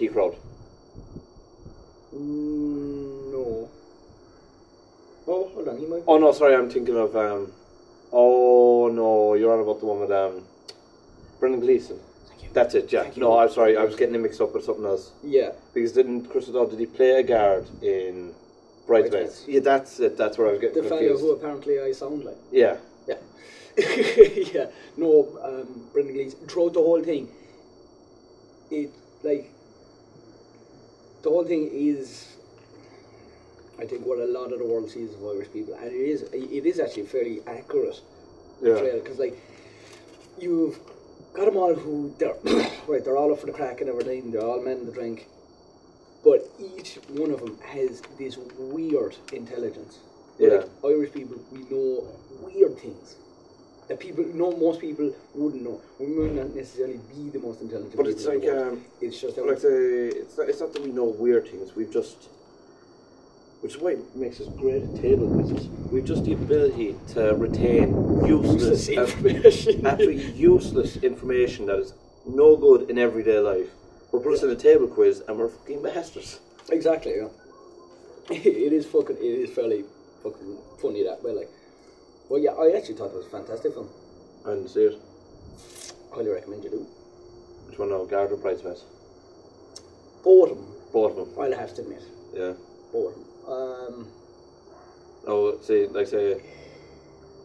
IT crowd? No. Oh, hold on, he might. Oh no, sorry, I'm thinking of oh no, you're on about the one with Brendan Gleeson. That's it, yeah. No, I'm sorry, I was getting him mixed up with something else. Yeah. Because Chris O'Donnell, did he play a guard in Bridesmaids? Yeah, that's it. That's where I was getting the confused. fellow who apparently I sound like. Yeah. Yeah. Yeah. No, Brendan Gleeson. Throughout the whole thing, the whole thing is, I think, what a lot of the world sees of Irish people, and it is actually fairly accurate. Yeah. Because you've got them all who they're all up for the crack and everything. They're all men to drink, but each one of them has this weird intelligence. Yeah. Irish people, we know weird things that most people wouldn't know. We might not necessarily be the most intelligent. But it's like it's just it's not that we know weird things. Which is why it makes us great at table quizzes. We've just the ability to retain useless information, absolutely useless information that is no good in everyday life. We'll put us in a table quiz and we're fucking bastards. Exactly. Yeah. It is fairly fucking funny that way. Well, yeah, I actually thought it was a fantastic film. I didn't see it. Highly recommend you do. Which one now? Guard or Bridesmaids? Both of them. Both of them. I'll have to admit. Yeah. Both of them. Oh, say,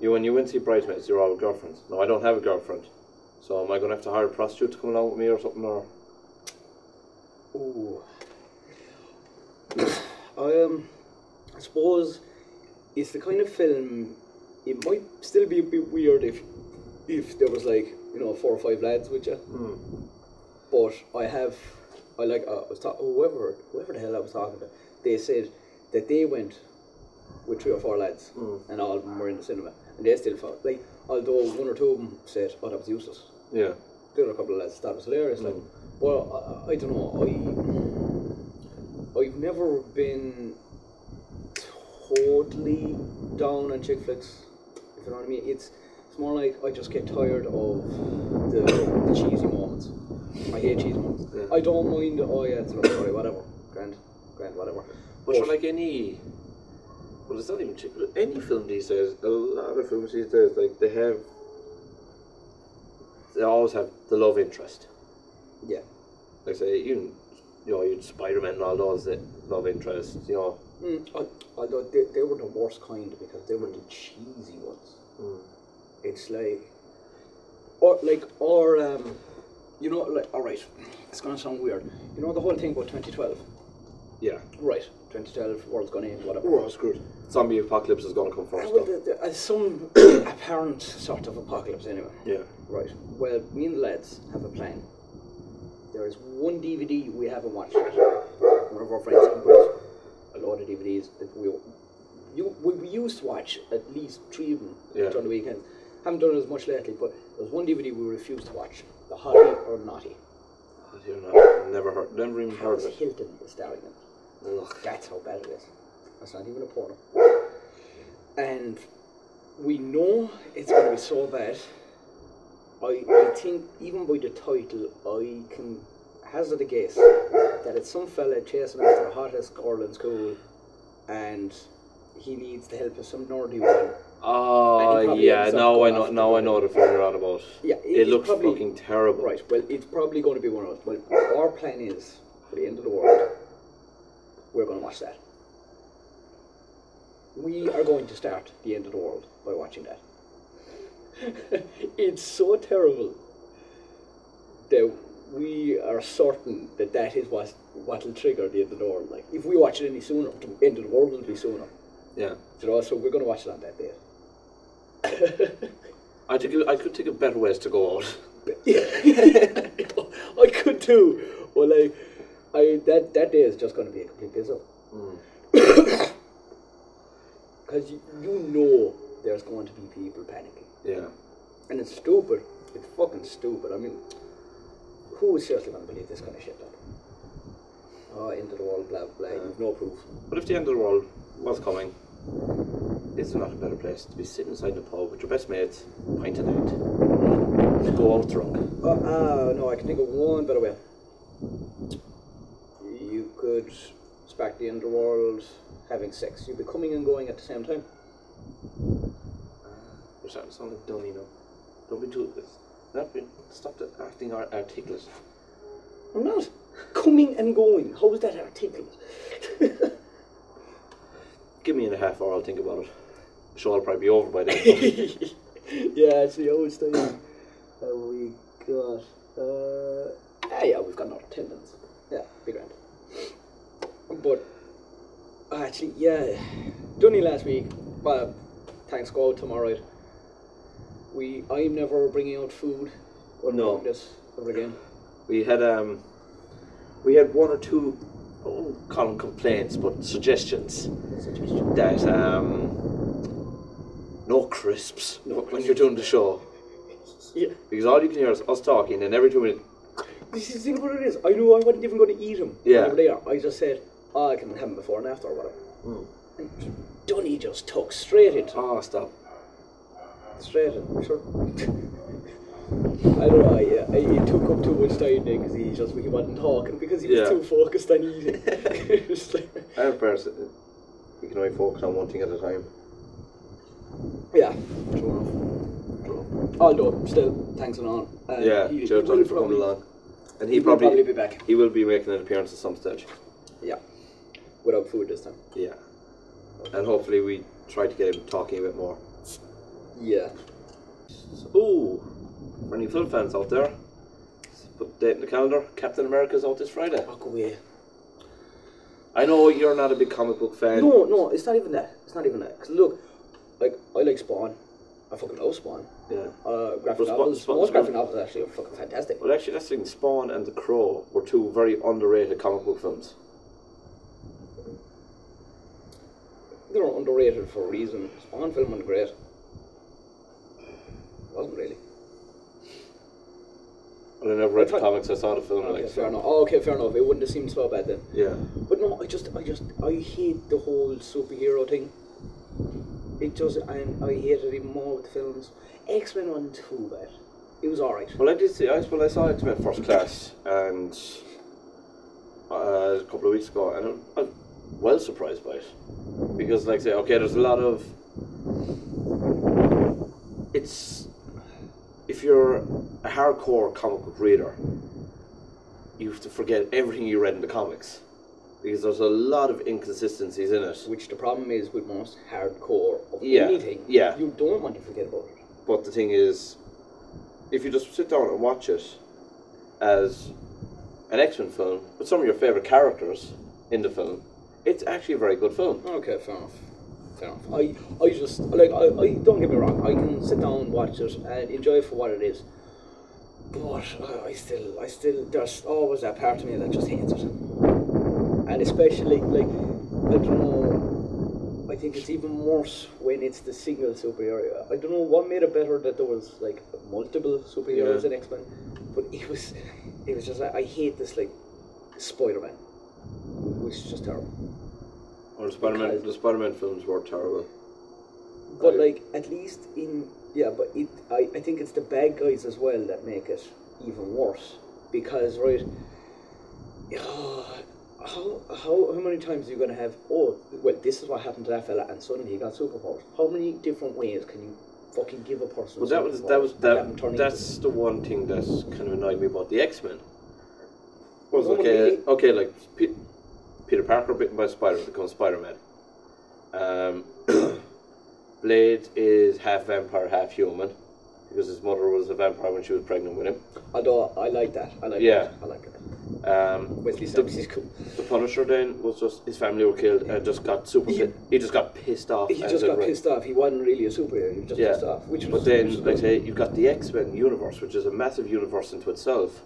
when you went to see Bridesmaids, you're all with girlfriends. No, I don't have a girlfriend. So am I going to have to hire a prostitute to come along with me or something, or? Ooh. I suppose it's the kind of film. It might still be a bit weird if there was 4 or 5 lads with you. But whoever the hell I was talking to, they said that they went with 3 or 4 lads, and all of them were in the cinema, and they still felt although 1 or 2 of them said, "Oh, that was useless." Yeah. The other couple of lads thought it was hilarious. Well, I don't know. I've never been totally down on chick flicks, if you know what I mean. It's more like I just get tired of the cheesy moments. I hate cheesy moments. Yeah. I don't mind. Oh yeah, it's a love story, whatever. Grand, whatever. But like any, well, it's not even chick. Any film these days, a lot of films these days, they always have the love interest. Yeah. Like say you Spider-Man and all those love interests, Although they were the worst kind because they were the cheesy ones. It's alright, it's gonna sound weird. You know the whole thing about 2012? Yeah. Right, 2012, world's gonna end, whatever. Oh, screwed. Zombie apocalypse is gonna come first. Well, some apparent sort of apocalypse anyway. Yeah. Right, well, me and the lads have a plan. There is one DVD we haven't watched yet. One of our friends can put a load of DVDs that we used to watch at least 3 of them during the weekend. Haven't done it as much lately, but there's one DVD we refused to watch: The Hottie or Naughty. Hottie or Naughty? Never even heard of it. Hilton is starring in it. Ugh. That's how bad it is. That's not even a porno. And we know it's going to be so bad. I think even by the title, I can hazard a guess that it's some fella chasing after the hottest girl in school, and he needs the help of some nerdy one. Oh yeah, now I know the film you're on about. Yeah, it looks fucking terrible. Right, well, it's probably going to be one of those. Well, our plan is for the end of the world, we're going to watch that. We are going to start the end of the world by watching that. It's so terrible that we are certain that is what will trigger the end of the world. Like, if we watch it any sooner, the end of the world will be sooner. Yeah. So we're going to watch it on that day. I could think of better ways to go out. I could too. Well, that day is just going to be a complete piss up. Because you know there's going to be people panicking. Yeah. And it's stupid. It's fucking stupid. I mean, who is seriously going to believe this kind of shit then? Oh, end of the world, blah, blah, you've no proof. But if the end of the world was coming, is there not a better place to be sitting inside the pub with your best mates, pint a night, go out drunk? No, I can think of one better way. would spark the underworld, having sex. You'd be coming and going at the same time. You're starting to sound like Dunny now. Don't be too... Stop acting articulate. I'm not. Coming and going. How is that articulate? Give me in a half hour, I'll think about it. The show will probably be over by then. Yeah, it's the old style. Oh, we got... yeah, we've got another 10 minutes. Yeah, be grand. But, actually, yeah, Dunny last week, well, thanks God to my right. I'm never bringing out food or doing this ever again. We had one or two, I won't call them complaints, but suggestions. That no crisps when you're doing the show. Yeah. Because all you can hear is us talking, and every 2 minutes. This is what it is. I knew I wasn't even going to eat them. Yeah. Over there. I just said, I can have them before and after or whatever. And Dunny just took straight into it. Oh, stop. Straight in, sure. I don't know, he took up too much time there because he wasn't talking because he was too focused on eating. I'm a person, you can only focus on one thing at a time. Yeah, true enough. Although, still, thanks and all. Cheers Dunny for coming along. And he'll probably be back. He will be making an appearance at some stage. Yeah, without food this time. Yeah. And hopefully we try to get him talking a bit more. Yeah. Ooh, for any film fans out there, put the date in the calendar. Captain America's out this Friday. Oh, go away. I know you're not a big comic book fan. No, it's not even that. It's not even that. Because look, like, I like Spawn. I fucking love Spawn. Yeah. Graphic novels. Most graphic novels actually are fucking fantastic. Well, actually, that's the thing. Spawn and The Crow were two very underrated comic book films. They were underrated for a reason. Spawn film wasn't great. Wasn't really. Well, I never read the comics. I saw the film. Okay, fair enough. Oh, okay, fair enough. It wouldn't have seemed so bad then. Yeah. But no, I hate the whole superhero thing. It just, and I hate it even more with the films. X-Men wasn't too bad. It was alright. Well, I did see. I saw X-Men First Class and a couple of weeks ago, and I was well surprised by it because, like, say, okay, there's a lot of. It's if you're a hardcore comic book reader, you have to forget everything you read in the comics because there's a lot of inconsistencies in it. Which the problem is with most hardcore of anything. Yeah. You don't want to forget about it. But the thing is, if you just sit down and watch it as an X-Men film with some of your favourite characters in the film, it's actually a very good film. Okay, fair enough. I just, like, I don't get me wrong, I can sit down, watch it, and enjoy it for what it is. But I still, there's always that part of me that just hates it. And especially, like, I don't know, I think it's even worse when it's the single superhero. I don't know what made it better that there was, like, multiple superheroes in X-Men, but it was just, like, I hate this, like, Spider-Man, which is just terrible. Or the Spider-Man films were terrible. But like, at least I think it's the bad guys as well that make it even worse. Because, right, how many times are you going to have, oh, well, this is what happened to that fella and suddenly he got superpowers. How many different ways can you fucking give a person Well, that's the one thing that kind of annoyed me about the X-Men. Was like Peter Parker bitten by a spider becomes Spider-Man. Blade is half vampire, half human, because his mother was a vampire when she was pregnant with him. Although I like that. I like that. Wesley Snipes is cool. The Punisher then was just his family were killed and just got he just got pissed off. He just got pissed off. He wasn't really a superhero. He was just pissed off. But then, like say, you've got the X-Men universe, which is a massive universe into itself.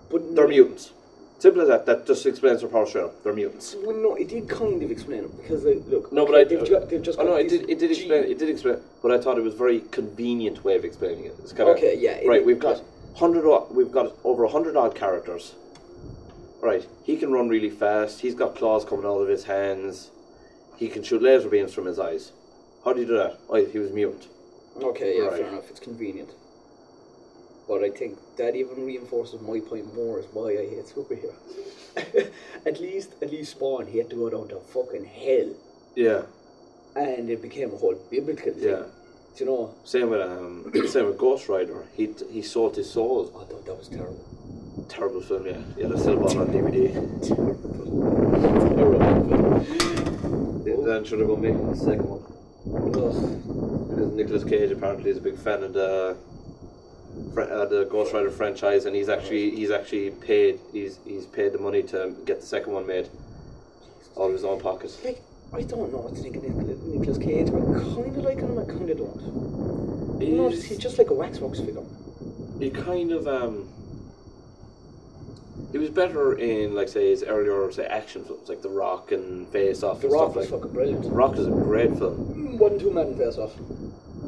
But they're mutants. Simple as that. That just explains their power straight up. They're mutants. Well, no, it did kind of explain it because look. No, okay, but they've just got it did explain. It did explain. But I thought it was a very convenient way of explaining it. It's kind of right. We've got over 100 odd characters. Right. He can run really fast. He's got claws coming out of his hands. He can shoot laser beams from his eyes. How do you do that? Oh, he was mutant. Okay, yeah, fair enough. It's convenient. But I think that even reinforces my point more as why I hate superheroes. at least Spawn, he had to go down to fucking hell. Yeah. And it became a whole biblical thing. Yeah. Do you know? Same with Ghost Rider. He sold his soul. I thought that was terrible. Terrible film, yeah. Yeah, they're still bought on DVD. Terrible. Then should have gone make the second one. Because Nicolas Cage apparently is a big fan of the Ghost Rider franchise, and he's actually paid the money to get the second one made out of his own pocket. Like, I don't know what to think of Nicolas Cage. I kind of like him, I kind of don't. He's just like a waxworks figure. He kind of he was better in, like, say, his earlier, say, action films, like The Rock and Face Off. The Rock was fucking brilliant. The Rock is a great film. Wasn't too mad in Face Off.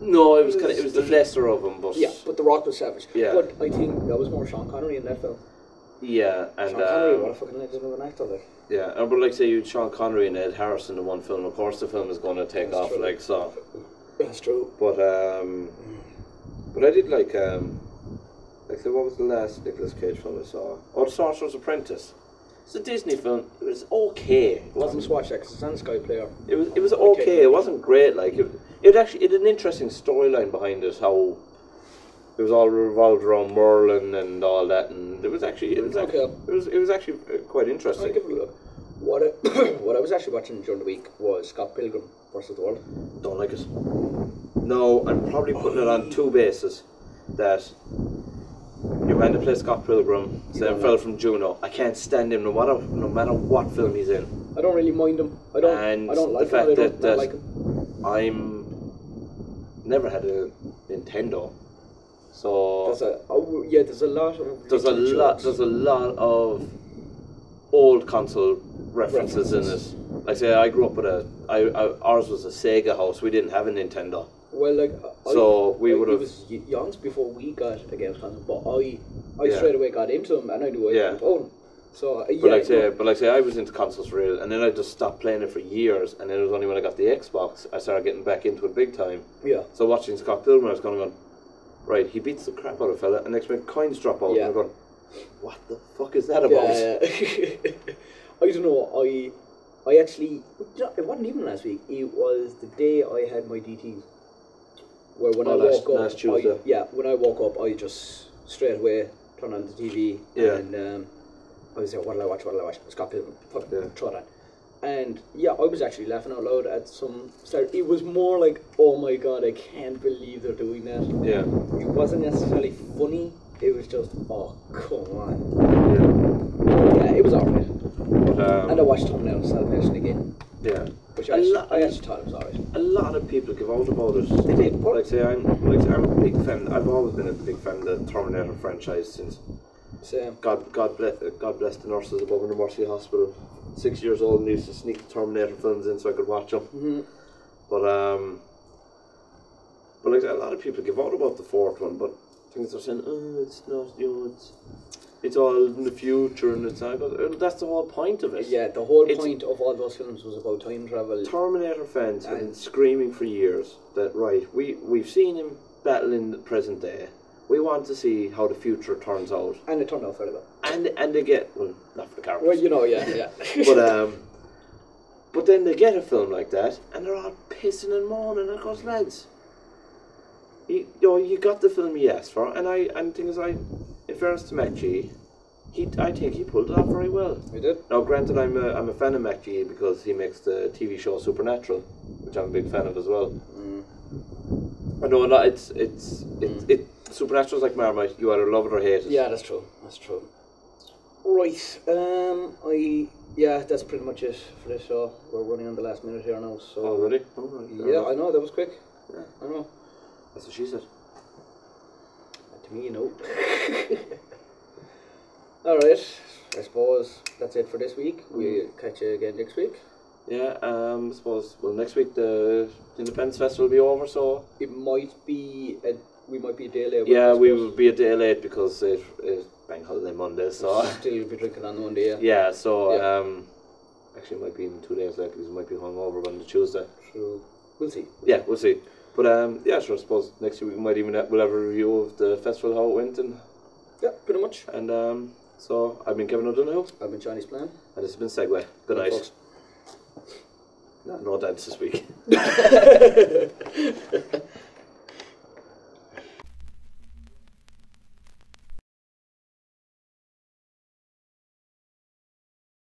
No, it was the lesser of them, but yeah, but The Rock was savage. Yeah. But I think that was more Sean Connery in that film. Yeah, and Sean Connery, what a fucking legend of an actor, like. Yeah, but like, say you had Sean Connery and Ed Harris in the one film, of course the film is going to take off, true. Like, so. That's true. But I did like so what was the last Nicolas Cage film I saw? Oh, The Sorcerer's Apprentice. It's a Disney film. It was okay. It wasn't. I watched that because it's on Sky Player. It was okay. It wasn't great. Like it had an interesting storyline behind it. How it was all revolved around Merlin and all that, and it was actually quite interesting. I'll give it a look. What I was actually watching during the week was Scott Pilgrim vs. the World. Don't like it. No, I'm probably putting it on two bases. That you went to play Scott Pilgrim, then fell from Juno. I can't stand him no matter what film he's in. I don't really mind him. I don't like the fact him. that like him. I'm never had a Nintendo, so there's a lot of old console references in it. Like, say, I grew up with ours was a Sega house. We didn't have a Nintendo. Well, like, we would have. It was youngs before we got a games console, but I straight away got into them, and I knew I could own them. So but I was into consoles for real, and then I just stopped playing it for years, and then it was only when I got the Xbox I started getting back into it big time. Yeah. So watching Scott Pilgrim, I was going, right, he beats the crap out of a fella, and next minute coins drop out, and I'm going, what the fuck is that about? Yeah. I don't know. I actually, it wasn't even last week. It was the day I had my DTs. Where when when I woke up, I just straight away turned on the TV and I was like, what will I watch? Scott Pilgrim, throw that. And I was actually laughing out loud at some start. It was more like, oh my god, I can't believe they're doing that. Yeah. It wasn't necessarily funny. It was just, oh, come on. Yeah, it was alright. And I watched Thumbnail Salvation again. Yeah. Which I actually thought it was alright. A lot of people give out about it. They did. Like, say, I'm a big fan. I've always been a big fan of the Terminator franchise since. Same. God bless the nurses above in the Mercy Hospital. 6 years old and used to sneak the Terminator films in so I could watch them. Mm-hmm. But like, a lot of people give out about the fourth one, but things are saying, oh, it's not, it's all in the future, and it's not. But that's the whole point of it. Yeah, the whole point of all those films was about time travel. Terminator fans have been screaming for years that, right, we've seen him battle in the present day. We want to see how the future turns out. And it turned out fairly well. And they get, well, not for the characters. Well, yeah. But then they get a film like that, and they're all pissing and moaning. And of course, lads, you got the film you asked for, and things in fairness to MacG, I think he pulled it off very well. He did. Now, granted, I'm a fan of MacG because he makes the TV show Supernatural, which I'm a big fan of as well. Mm. I know a lot. It's Supernatural's like Marmite. You either love it or hate it. Yeah, that's true. Right. That's pretty much it for this show. We're running on the last minute here now. So. Already? Yeah, I know that was quick. Yeah, I know. That's what she said. To me, All right. I suppose that's it for this week. We'll catch you again next week. Yeah, I suppose, next week the Independence Festival will be over, so... It might be, we might be a day late. Yeah, we will be a day late because it's Bank Holiday Monday, so... Still be drinking on Monday, yeah. Yeah, so, actually it might be even 2 days late because it might be hungover on the Tuesday. True. We'll see. Yeah, we'll see. But yeah, sure. I suppose next year we might even we'll have a review of the festival, how it went, and yeah, pretty much. And so I've been Kevin O'Donoghue. I've been Chinese Plan. And this has been Segue. Good night. Folks. No dance this week.